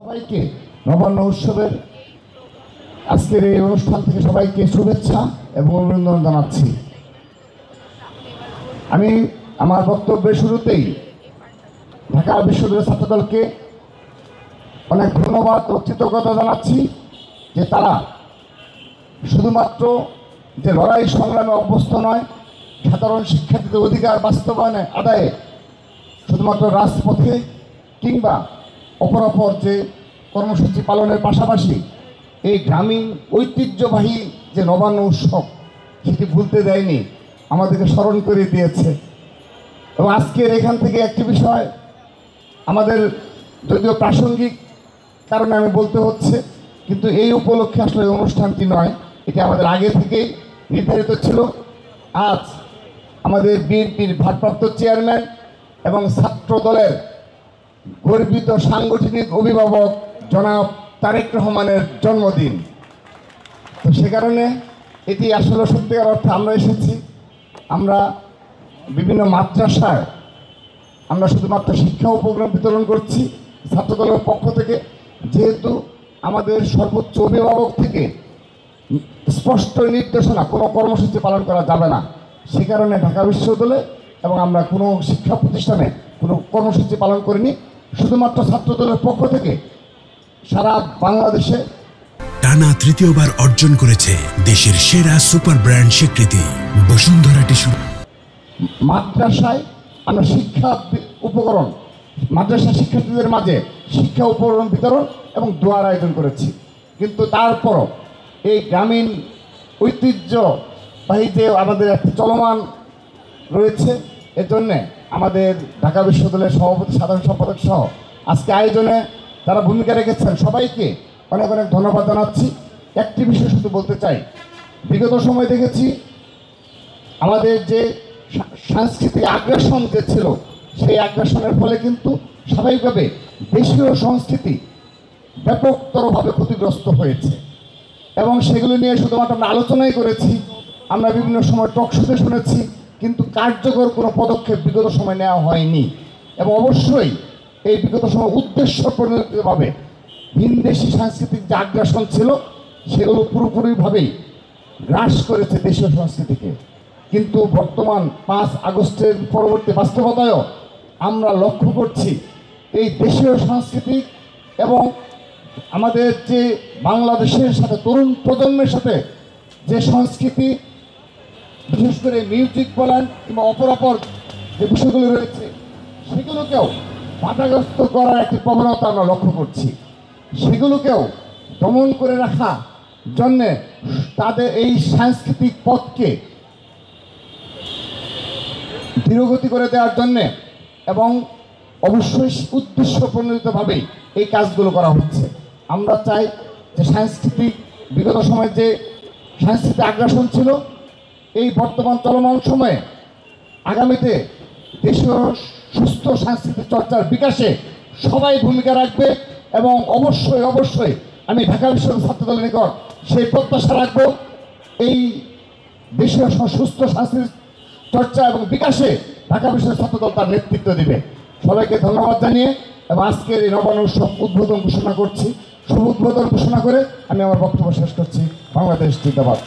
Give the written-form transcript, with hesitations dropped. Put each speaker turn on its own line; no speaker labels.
সবাইকে নবান্ন উৎসবের আজকের এই অনুষ্ঠান থেকে সবাইকে শুভেচ্ছা এবং অভিনন্দন জানাচ্ছি। আমি আমার বক্তব্যের শুরুতেই ঢাকা বিশ্ববিদ্যালয় ছাত্রদলকে অনেক ধন্যবাদ ও কৃতজ্ঞতা জানাচ্ছি যে তারা শুধুমাত্র যে লড়াই সংগ্রামে অভ্যস্ত নয়, সাধারণ শিক্ষার্থীদের অধিকার বাস্তবায়নে আদায়ে শুধুমাত্র রাজপথে কিংবা অপরাপর যে কর্মসূচি পালনের পাশাপাশি এই গ্রামীণ ঐতিহ্যবাহী যে নবান্ন উৎসব সেটি ভুলতে দেয়নি, আমাদেরকে স্মরণ করে দিয়েছে। এবং আজকের এখান থেকে একটি বিষয় আমাদের যদিও প্রাসঙ্গিক কারণে আমি বলতে হচ্ছে, কিন্তু এই উপলক্ষে আসলে অনুষ্ঠানটি নয়, এটি আমাদের আগে থেকেই নির্ধারিত ছিল। আজ আমাদের বিএনপির ভারপ্রাপ্ত চেয়ারম্যান এবং ছাত্র দলের গর্বিত সাংগঠনিক অভিভাবক জনাব তারেক রহমানের জন্মদিন। তো সে কারণে এটি আসলে সত্যিকার অর্থে আমরা এসেছি। আমরা বিভিন্ন মাদ্রাসায় আমরা শুধুমাত্র শিক্ষা উপকরণ বিতরণ করছি ছাত্রদলের পক্ষ থেকে, যেহেতু আমাদের সর্বোচ্চ অভিভাবক থেকে স্পষ্ট নির্দেশনা কোনো কর্মসূচি পালন করা যাবে না। সে কারণে ঢাকা বিশ্ববিদ্যালয়ে এবং আমরা কোনো শিক্ষা প্রতিষ্ঠানে কোনো কর্মসূচি পালন করিনি। শুধুমাত্র ছাত্রদলের পক্ষ থেকে সারা বাংলাদেশে
টানা তৃতীয়বার অর্জন করেছে দেশের সেরা সুপার ব্র্যান্ড স্বীকৃতি বসুন্ধরা টিস্যু।
মাদ্রাসায় আমরা শিক্ষা উপকরণ মাদ্রাসা শিক্ষার্থীদের মাঝে শিক্ষা উপকরণ বিতরণ এবং দোয়ার আয়োজন করেছি, কিন্তু তারপরও এই গ্রামীণ ঐতিহ্যবাহী যে আমাদের একটা চলমান রয়েছে, এর জন্যে আমাদের ঢাকা বিশ্ববিদ্যালয়ের সভাপতি সাধারণ সম্পাদক সহ আজকে আয়োজনে যারা ভূমিকা রেখেছেন সবাইকে অনেক অনেক ধন্যবাদ জানাচ্ছি। একটি বিষয় শুধু বলতে চাই, বিগত সময় দেখেছি আমাদের যে সাংস্কৃতিক আগ্রাসন যে ছিল, সেই আগ্রাসনের ফলে কিন্তু স্বাভাবিকভাবে দেশীয় সংস্কৃতি ব্যাপকতরভাবে ক্ষতিগ্রস্ত হয়েছে এবং সেগুলো নিয়ে শুধুমাত্র আমরা আলোচনাই করেছি, আমরা বিভিন্ন সময় টকশোতে শুনেছি, কিন্তু কার্যকর কোনো পদক্ষেপ বিগত সময় নেওয়া হয়নি। এবং অবশ্যই এই বিগত সময় উদ্দেশ্য প্রণোদিতভাবে ভিনদেশি সাংস্কৃতিক যে আগ্রাসন ছিল সেগুলো পুরোপুরিভাবেই গ্রাস করেছে দেশীয় সংস্কৃতিকে। কিন্তু বর্তমান 5 আগস্টের পরবর্তী বাস্তবতায়ও আমরা লক্ষ্য করছি এই দেশীয় সাংস্কৃতিক এবং আমাদের যে বাংলাদেশের সাথে তরুণ প্রজন্মের সাথে যে সংস্কৃতি, বিশেষ করে মিউজিক বলেন কিংবা অপরাপর যে বিষয়গুলো রয়েছে সেগুলোকেও বাধাগ্রস্ত করার একটি প্রবণতা আমরা লক্ষ্য করছি। সেগুলোকেও দমন করে রাখা জন্যে তাদের এই সাংস্কৃতিক পথকে ধীরগতি করে দেওয়ার জন্যে এবং অবশ্যই উদ্দেশ্য প্রণোদিতভাবেই এই কাজগুলো করা হচ্ছে। আমরা চাই যে সাংস্কৃতিক বিগত সময়ে যে সাংস্কৃতিক আগ্রাসন ছিল, এই বর্তমান চলমান সময়ে আগামীতে দেশীয় সুস্থ সাংস্কৃতিক চর্চার বিকাশে সবাই ভূমিকা রাখবে এবং অবশ্যই অবশ্যই আমি ঢাকা বিশ্ববিদ্যালয় ছাত্রদলের নিকট সেই প্রত্যাশা রাখব এই দেশীয় সুস্থ সাংস্কৃতিক চর্চা এবং বিকাশে ঢাকা বিশ্ববিদ্যালয় ছাত্রদল তার নেতৃত্ব দেবে। সবাইকে ধন্যবাদ জানিয়ে এবং আজকের এই নবান্ন উৎসব উদ্বোধন ঘোষণা করছি। শুভ উদ্বোধন ঘোষণা করে আমি আমার বক্তব্য শেষ করছি। বাংলাদেশ জিন্দাবাদ।